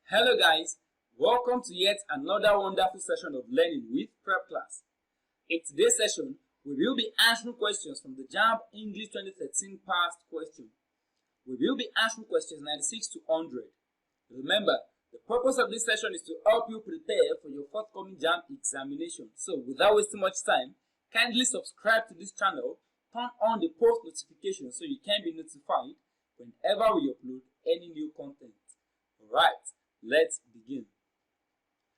Hello guys, welcome to yet another wonderful session of learning with Prepclass. In today's session, we will be answering questions from the Jamb English 2013 past question. We will be answering questions 96 to 100. Remember, the purpose of this session is to help you prepare for your forthcoming Jamb examination. So without wasting much time, kindly subscribe to this channel, turn on the post notification so you can be notified whenever we upload any new content. Alright, let's begin.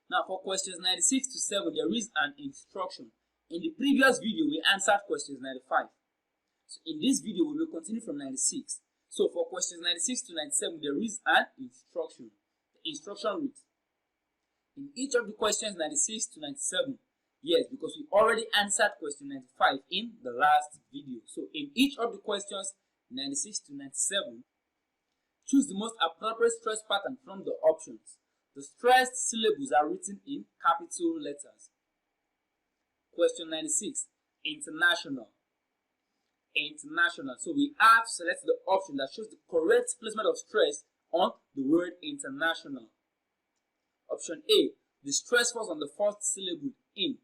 Now for questions 96 to 7, there is an instruction. In the previous video, we answered questions 95. So in this video, we will continue from 96. So for questions 96 to 97, there is an instruction. The instruction reads, in each of the questions 96 to 97, yes, because we already answered question 95 in the last video. So in each of the questions 96 to 97, choose the most appropriate stress pattern from the options. The stressed syllables are written in capital letters. Question 96, international. International. So we have to select the option that shows the correct placement of stress on the word international. Option A, the stress falls on the first syllable, in.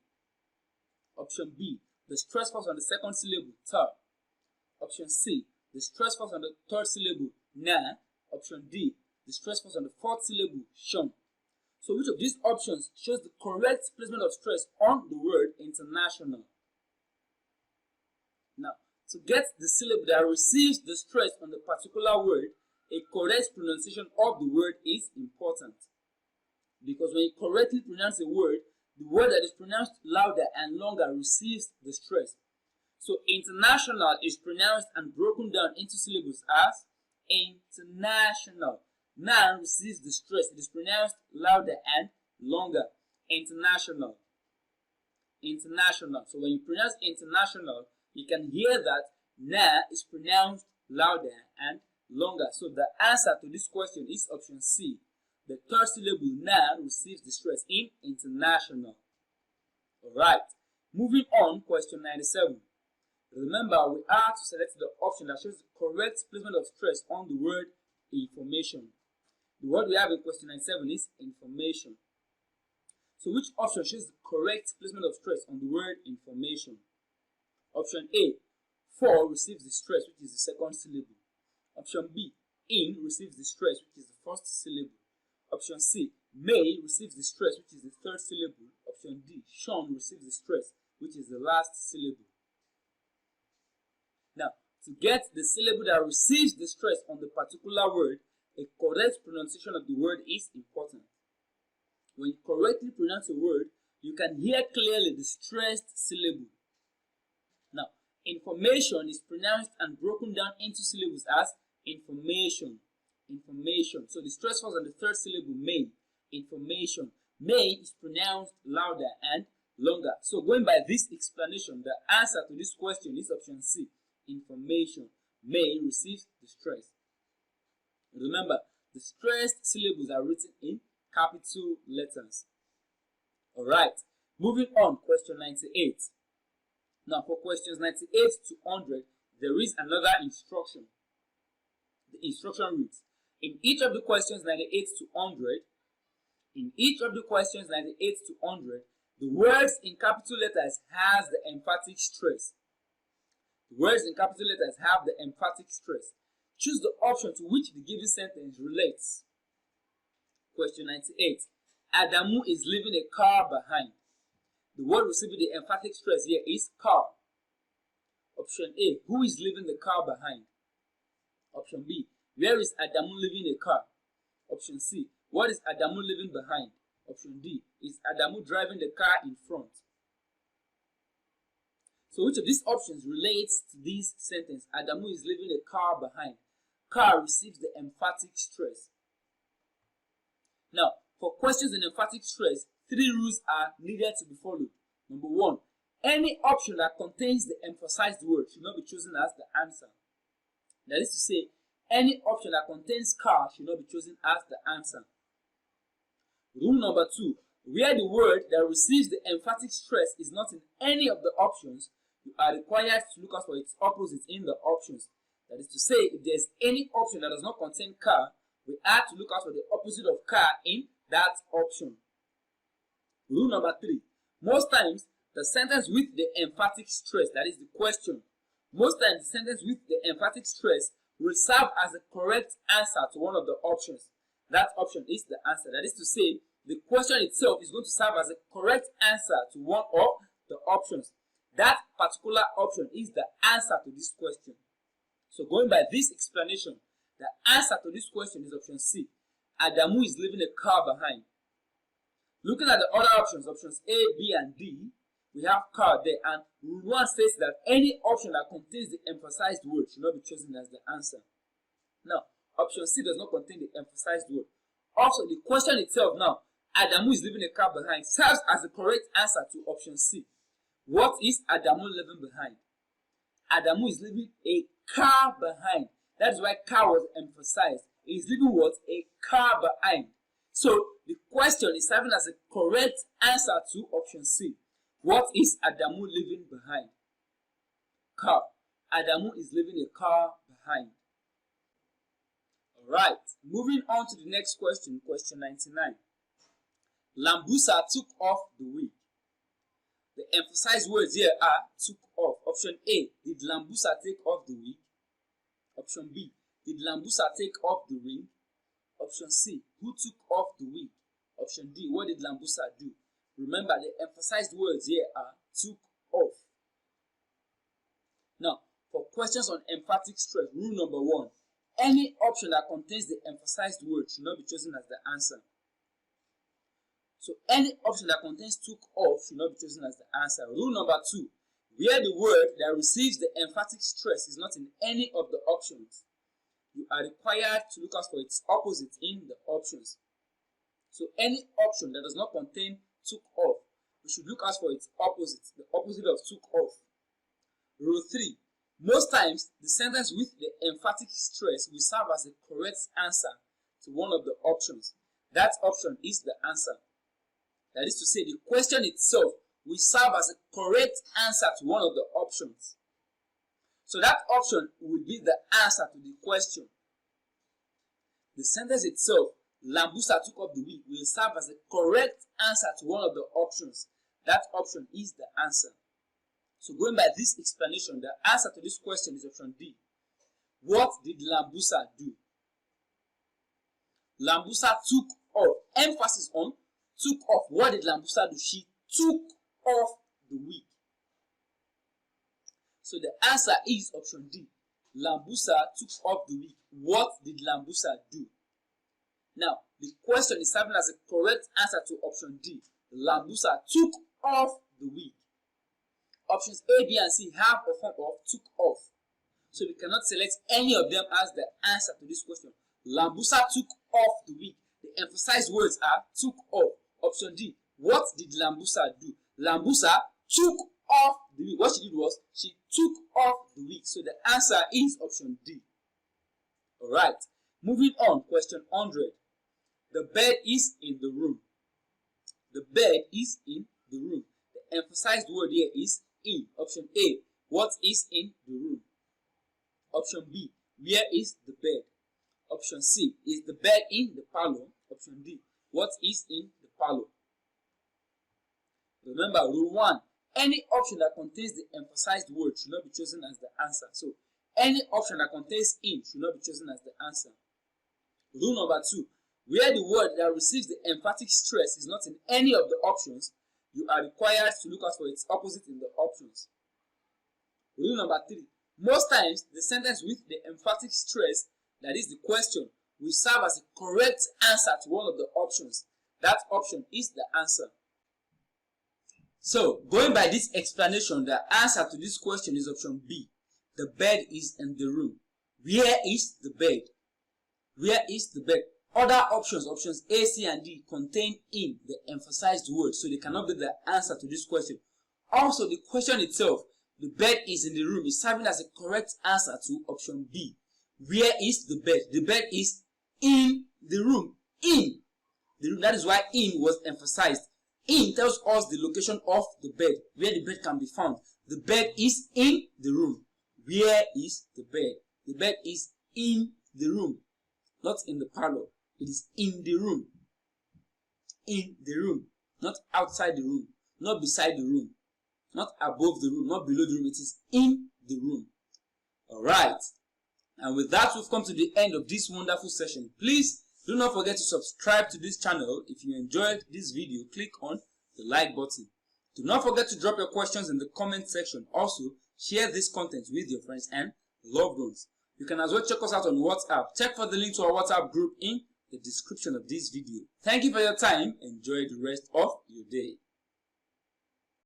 Option B, the stress falls on the second syllable, ter. Option C, the stress falls on the third syllable, na. Option D, the stress falls on the fourth syllable, shun. So which of these options shows the correct placement of stress on the word international? Now, to get the syllable that receives the stress on the particular word, a correct pronunciation of the word is important. Because when you correctly pronounce a word, the word that is pronounced louder and longer receives the stress. So international is pronounced and broken down into syllables as international. Now receives the stress. It is pronounced louder and longer. International. International. So when you pronounce international, you can hear that na is pronounced louder and longer. So the answer to this question is option C. The third syllable na receives the stress in international. Alright. Moving on, question 97. Remember, we are to select the option that shows the correct placement of stress on the word information. The word we have in question 97 is information. So which option shows the correct placement of stress on the word information? Option A, for receives the stress, which is the second syllable. Option B, in receives the stress, which is the first syllable. Option C, may receives the stress, which is the third syllable. Option D, shun receives the stress, which is the last syllable. Now, to get the syllable that receives the stress on the particular word, a correct pronunciation of the word is important. When you correctly pronounce a word, you can hear clearly the stressed syllable. Now, information is pronounced and broken down into syllables as information. Information. So the stress falls on the third syllable, may. Information. May is pronounced louder and longer. So going by this explanation, the answer to this question is option C. Information. May receives the stress. Remember, the stressed syllables are written in capital letters. Alright, moving on, question 98. Now for questions 98 to 100, there is another instruction. The instruction reads, in each of the questions 98 to 100, in each of the questions 98 to 100, the words in capital letters has the emphatic stress. The words in capital letters have the emphatic stress. Choose the option to which the given sentence relates. Question 98. Adamu is leaving a car behind. The word receiving the emphatic stress here is car. Option A. Who is leaving the car behind? Option B. Where is Adamu leaving a car? Option C. What is Adamu leaving behind? Option D. Is Adamu driving the car in front? So which of these options relates to this sentence? Adamu is leaving a car behind. Car receives the emphatic stress. Now, for questions in emphatic stress, 3 rules are needed to be followed. Number 1, any option that contains the emphasized word should not be chosen as the answer. That is to say, any option that contains car should not be chosen as the answer. Rule number 2, where the word that receives the emphatic stress is not in any of the options, you are required to look out for its opposite in the options. That is to say, if there is any option that does not contain car, we had to look out for the opposite of car in that option. Rule number 3. Most times, the sentence with the emphatic stress, that is the question, most times the sentence with the emphatic stress will serve as the correct answer to one of the options. That option is the answer. That is to say, the question itself is going to serve as a correct answer to one of the options. That particular option is the answer to this question. So going by this explanation, the answer to this question is option C. Adamu is leaving a car behind. Looking at the other options, options A, B, and D, we have car there, and rule 1 states that any option that contains the emphasized word should not be chosen as the answer. Now, option C does not contain the emphasized word. Also, the question itself now, Adamu is leaving a car behind, serves as the correct answer to option C. What is Adamu leaving behind? Adamu is leaving a car behind. That is why car was emphasized. He is leaving what? A car behind. So, the question is serving as a correct answer to option C. What is Adamu leaving behind? Car. Adamu is leaving a car behind. Alright, moving on to the next question, question 99. Lambusa took off the wig. The emphasized words here are took off. Option A, did Lambusa take off the wig? Option B, did Lambusa take off the ring? Option C, who took off the wig? Option D, what did Lambusa do? Remember, the emphasized words here are took off. Now, for questions on emphatic stress, rule number 1, any option that contains the emphasized word should not be chosen as the answer. So, any option that contains took off should not be chosen as the answer. Rule number 2, where the word that receives the emphatic stress is not in any of the options, you are required to look out for its opposite in the options. So, any option that does not contain took off, we should look out for its opposite, the opposite of took off. Rule 3, most times the sentence with the emphatic stress will serve as a correct answer to one of the options. That option is the answer. That is to say, the question itself will serve as a correct answer to one of the options. So that option will be the answer to the question. The sentence itself, Lambusa took off the wig, will serve as a correct answer to one of the options. That option is the answer. So going by this explanation, the answer to this question is option D. What did Lambusa do? Lambusa took off. Emphasis on took off. What did Lambusa do? She took off the wig. So the answer is option D. Lambusa took off the wig. What did Lambusa do? Now, the question is serving as a correct answer to option D. Lambusa took off the wig. Options A, B, and C have a form of took off. So we cannot select any of them as the answer to this question. Lambusa took off the wig. The emphasized words are took off. Option D. What did Lambusa do? Lambusa took off the wig. What she did was she took off the wig. So the answer is option D. Alright. Moving on. Question 100. The bed is in the room. The bed is in the room. The emphasized word here is in. Option A. What is in the room? Option B. Where is the bed? Option C. Is the bed in the parlor? Option D. What is in the parlor? Remember, rule 1. Any option that contains the emphasized word should not be chosen as the answer. So, any option that contains in should not be chosen as the answer. Rule number 2. Where the word that receives the emphatic stress is not in any of the options, you are required to look out for its opposite in the options. Rule number 3. Most times, the sentence with the emphatic stress, that is the question, will serve as a correct answer to one of the options. That option is the answer. So, going by this explanation, the answer to this question is option B. The bed is in the room. Where is the bed? Where is the bed? Other options, options A, C, and D, contain in the emphasized word, so they cannot be the answer to this question. Also, the question itself, the bed is in the room, is serving as a correct answer to option B. Where is the bed? The bed is in the room. In the room. That is why in was emphasized. In tells us the location of the bed, where the bed can be found. The bed is in the room. Where is the bed? The bed is in the room. not in the parlor. It is in the room. In the room, not outside the room, not beside the room, not above the room, not below the room. It is in the room. Alright. And with that, we've come to the end of this wonderful session. Please do not forget to subscribe to this channel. If you enjoyed this video, click on the like button. Do not forget to drop your questions in the comment section. Also, share this content with your friends and loved ones. You can as well check us out on WhatsApp. Check for the link to our WhatsApp group in the description of this video. Thank you for your time. Enjoy the rest of your day.